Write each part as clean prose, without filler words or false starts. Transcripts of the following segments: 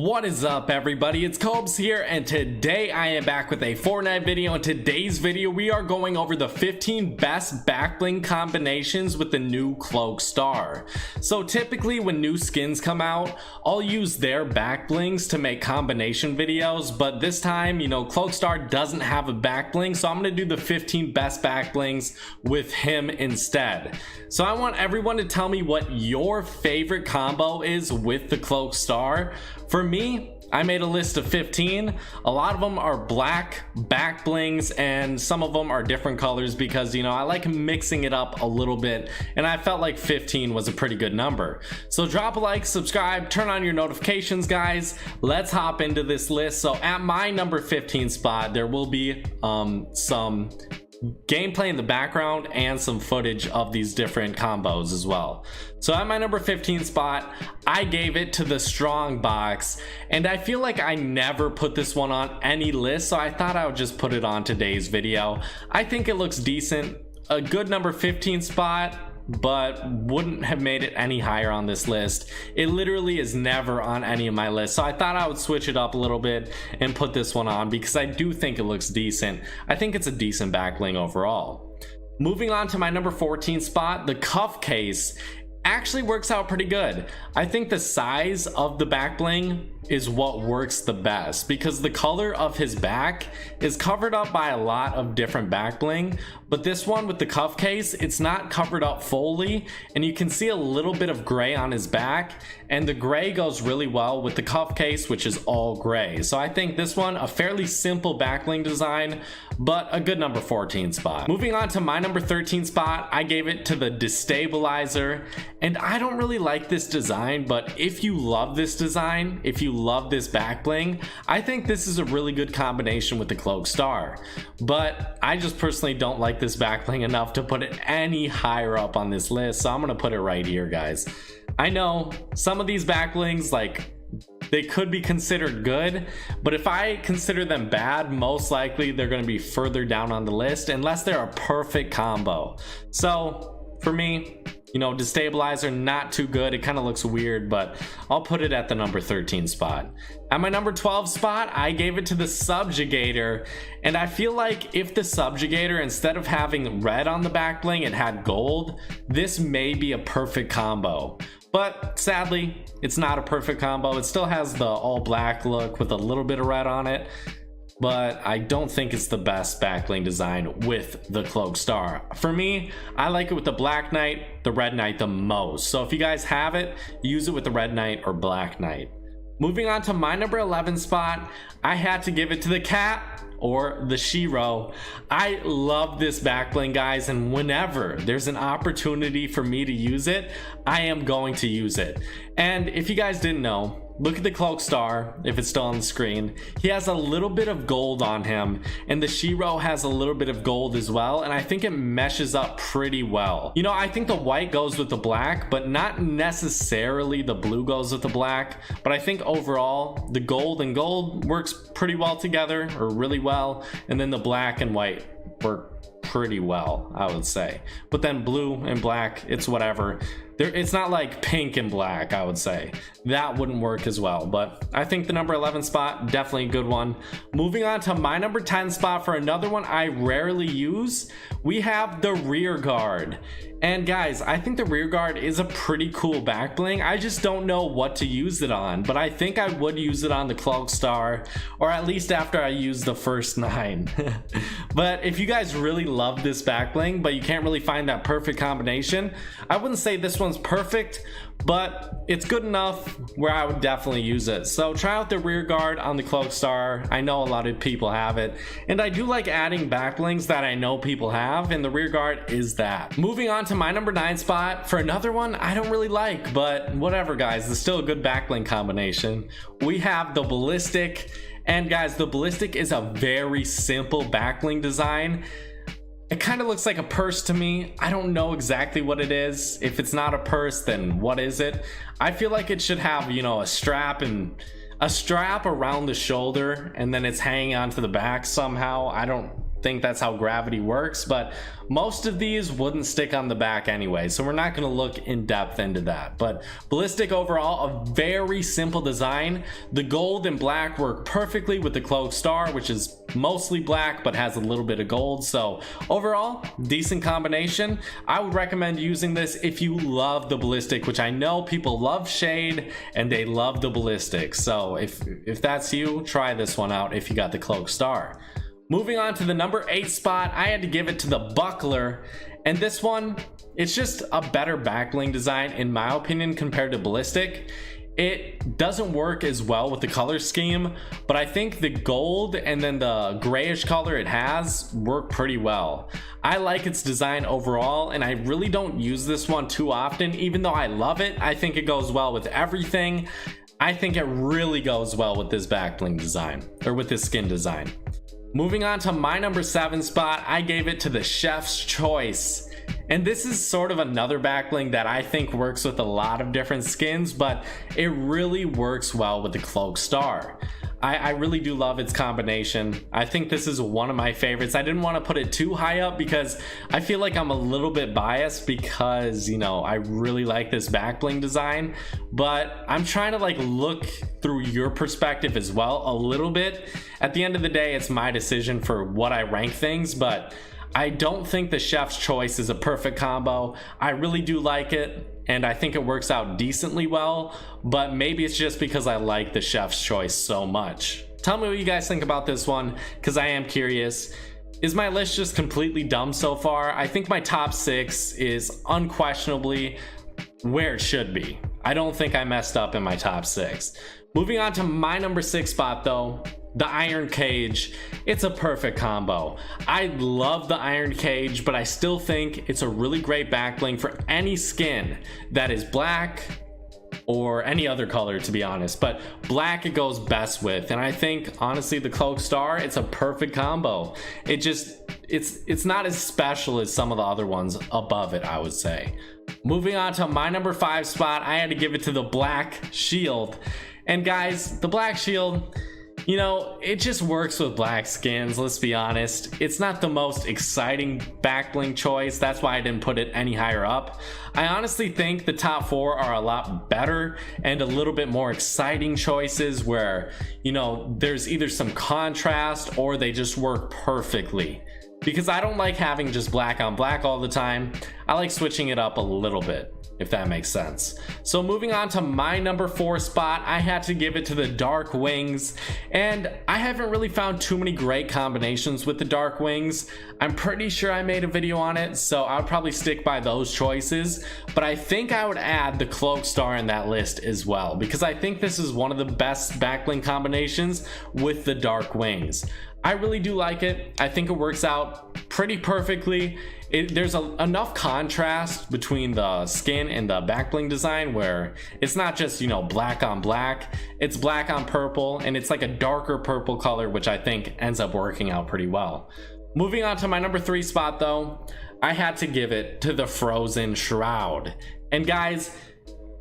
What is up, everybody? It's Cobes here, and today I am back with a Fortnite video. In today's video we are going over the 15 best back bling combinations with the new Cloak Star. So typically when new skins come out, I'll use their back blings to make combination videos, but this time, Cloak Star doesn't have a back bling, so I'm gonna do the 15 best back blings with him instead. So I want everyone to tell me what your favorite combo is with the Cloak Star. For me, I made a list of 15. A lot of them are black back blings, and some of them are different colors because I like mixing it up a little bit, and I felt like 15 was a pretty good number. So drop a like, subscribe, turn on your notifications, guys. Let's hop into this list. So at my number 15 spot, there will be some gameplay in the background and some footage of these different combos as well. So at my number 15 spot, I gave it to the strong box, and I feel like I never put this one on any list, so I thought I would just put it on today's video. I think it looks decent, a good number 15 spot, but wouldn't have made it any higher on this list. It literally is never on any of my lists, so I thought I would switch it up a little bit and put this one on because I do think it looks decent. I think it's a decent back bling overall. Moving on to my number 14 spot, the cuff case actually works out pretty good. I think the size of the back bling is what works the best because the color of his back is covered up by a lot of different back bling, but this one with the cuff case, it's not covered up fully, and you can see a little bit of gray on his back, and the gray goes really well with the cuff case, which is all gray. So I think this one, a fairly simple back bling design, but a good number 14 spot. Moving on to my number 13 spot, I gave it to the destabilizer, and I don't really like this design, but if you love this design, if you love this back bling, I think this is a really good combination with the Cloak Star, but I just personally don't like this back bling enough to put it any higher up on this list, so I'm gonna put it right here, guys. I know some of these back blings, like, they could be considered good, but if I consider them bad, most likely they're going to be further down on the list unless they're a perfect combo. So for me, destabilizer, not too good. It kind of looks weird, but I'll put it at the number 13 spot. At my number 12 spot, I gave it to the subjugator, and I feel like if the subjugator, instead of having red on the back bling, it had gold, this may be a perfect combo. But sadly, it's not a perfect combo. It still has the all black look with a little bit of red on it, but I don't think it's the best back bling design with the Cloak Star. For me, I like it with the Black Knight, the Red Knight the most. So if you guys have it, use it with the Red Knight or Black Knight. Moving on to my number 11 spot, I had to give it to the cat or the Shiro. I love this back bling, guys, and whenever there's an opportunity for me to use it, I am going to use it. And if you guys didn't know, look at the Cloak Star, if it's still on the screen. He has a little bit of gold on him, and the Shiro has a little bit of gold as well, and I think it meshes up pretty well. I think the white goes with the black, but not necessarily the blue goes with the black, but I think overall the gold and gold works pretty well together, or really well, and then the black and white work pretty well, I would say. But then blue and black, it's whatever. It's not like pink and black, I would say. That wouldn't work as well, but I think the number 11 spot, definitely a good one. Moving on to my number 10 spot for another one I rarely use, we have the rear guard. And guys, I think the rear guard is a pretty cool back bling. I just don't know what to use it on, but I think I would use it on the Cloak Star, or at least after I use the first 9. But if you guys really love this back bling, but you can't really find that perfect combination, I wouldn't say this one's perfect, but it's good enough where I would definitely use it. So try out the rear guard on the Cloak Star. I know a lot of people have it, and I do like adding back blings that I know people have, and the rear guard is that. Moving on to my number 9 spot for another one I don't really like, but whatever, guys, it's still a good back bling combination. We have the ballistic, and guys, the ballistic is a very simple back bling design. It kind of looks like a purse to me. I don't know exactly what it is. If it's not a purse, then what is it? I feel like it should have, a strap around the shoulder, and then it's hanging onto the back somehow. I don't think that's how gravity works, but most of these wouldn't stick on the back anyway, so we're not going to look in depth into that. But ballistic overall, a very simple design. The gold and black work perfectly with the cloak star, which is mostly black but has a little bit of gold. So overall, decent combination. I would recommend using this if you love the ballistic, which I know people love shade and they love the ballistic. So if that's you, try this one out if you got the cloak star. Moving on to the number 8 spot, I had to give it to the buckler, and this one, it's just a better back bling design in my opinion compared to ballistic. It doesn't work as well with the color scheme, but I think the gold and then the grayish color it has work pretty well. I like its design overall, and I really don't use this one too often. Even though I love it, I think it goes well with everything. I think it really goes well with this back bling design, or with this skin design. Moving on to my number 7 spot, I gave it to the Chef's Choice. And this is sort of another back bling that I think works with a lot of different skins, but it really works well with the cloak star. I really do love its combination. I think this is one of my favorites. I didn't want to put it too high up because I feel like I'm a little bit biased because, you know, I really like this back bling design, but I'm trying to like look through your perspective as well a little bit. At the end of the day, it's my decision for what I rank things, but I don't think the Chef's Choice is a perfect combo. I really do like it, and I think it works out decently well, but maybe it's just because I like the Chef's Choice so much. Tell me what you guys think about this one, because I am curious. Is my list just completely dumb so far? I think my top 6 is unquestionably where it should be. I don't think I messed up in my top 6. Moving on to my number 6 spot though, the Iron Cage. It's a perfect combo. I love the Iron Cage, but I still think it's a really great back bling for any skin that is black or any other color, to be honest, but black it goes best with. And I think honestly the cloak star, it's a perfect combo. It's not as special as some of the other ones above it, I would say. Moving on to my number 5 spot, I had to give it to the Black Shield. And guys, the Black Shield, you know, it just works with black skins, let's be honest. It's not the most exciting back bling choice. That's why I didn't put it any higher up. I honestly think the top 4 are a lot better and a little bit more exciting choices where, you know, there's either some contrast or they just work perfectly. Because I don't like having just black on black all the time. I like switching it up a little bit, if that makes sense. So moving on to my number 4 spot, I had to give it to the Dark Wings, and I haven't really found too many great combinations with the Dark Wings. I'm pretty sure I made a video on it, so I would probably stick by those choices, but I think I would add the Cloak Star in that list as well, because I think this is one of the best back bling combinations with the Dark Wings. I really do like it. I think it works out pretty perfectly. There's enough contrast between the skin and the back bling design where it's not just, you know, black on black, it's black on purple, and it's like a darker purple color, which I think ends up working out pretty well. Moving on to my number 3 spot though, I had to give it to the Frozen Shroud. And guys,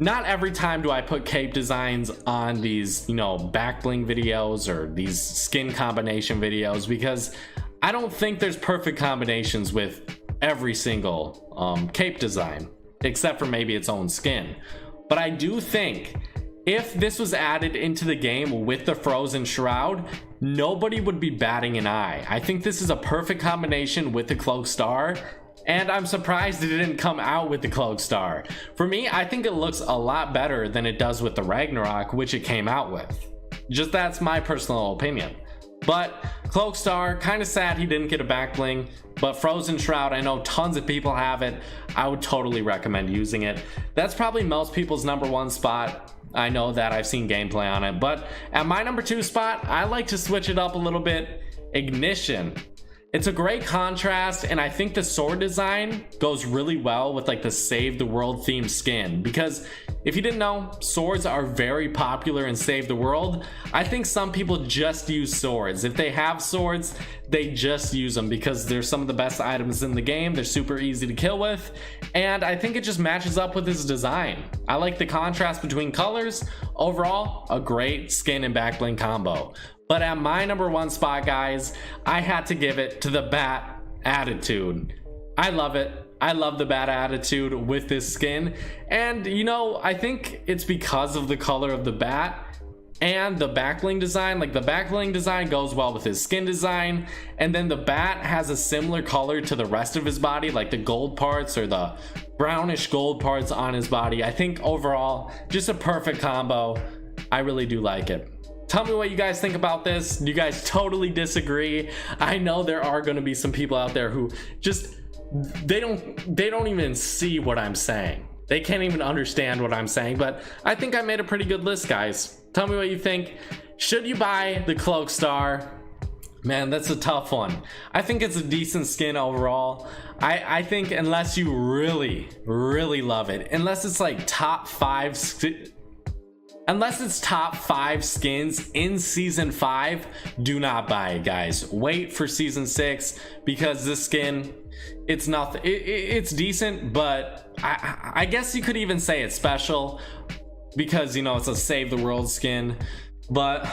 not every time do I put cape designs on these, you know, back bling videos or these skin combination videos, because I don't think there's perfect combinations with every single cape design, except for maybe its own skin. But I do think if this was added into the game with the Frozen Shroud, nobody would be batting an eye. I think this is a perfect combination with the Cloak Star, and I'm surprised it didn't come out with the Cloak Star. For me, I think it looks a lot better than it does with the Ragnarok, which it came out with. Just that's my personal opinion. But Cloak Star, kind of sad he didn't get a back bling, but Frozen Shroud, I know tons of people have it. I would totally recommend using it. That's probably most people's number 1 spot. I know that, I've seen gameplay on it, but at my number 2 spot, I like to switch it up a little bit. Ignition. It's a great contrast, and I think the sword design goes really well with like the Save the World themed skin, because If you didn't know, swords are very popular in Save the World. I think some people just use swords. If they have swords, they just use them because they're some of the best items in the game. They're super easy to kill with, and I think it just matches up with his design. I like the contrast between colors. Overall, a great skin and back bling combo. But at my number one spot, guys, I had to give it to the bat attitude. I love it. I love the bat attitude with this skin, and you know, I think it's because of the color of the bat and the back bling design. Like, the back bling design goes well with his skin design, and then the bat has a similar color to the rest of his body, like the gold parts or the brownish gold parts on his body. I think overall, just a perfect combo. I really do like it. Tell me what you guys think about this. Do you guys totally disagree? I know there are going to be some people out there who just they don't even see what I'm saying. They can't even understand what I'm saying, but I think I made a pretty good list, guys. Tell me what you think. Should you buy the Cloak Star? Man, that's a tough one. I think it's a decent skin overall. I think unless you really love it, unless it's like top 5 skins in season 5, do not buy it, guys. Wait for season 6, because this skin, it's nothing. It's decent, but I guess you could even say it's special because, you know, it's a Save the World skin. But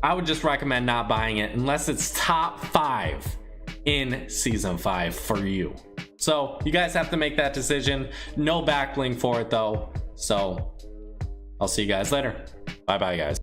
I would just recommend not buying it unless it's top 5 in season 5 for you. So you guys have to make that decision. No back bling for it though. So I'll see you guys later. Bye bye, guys.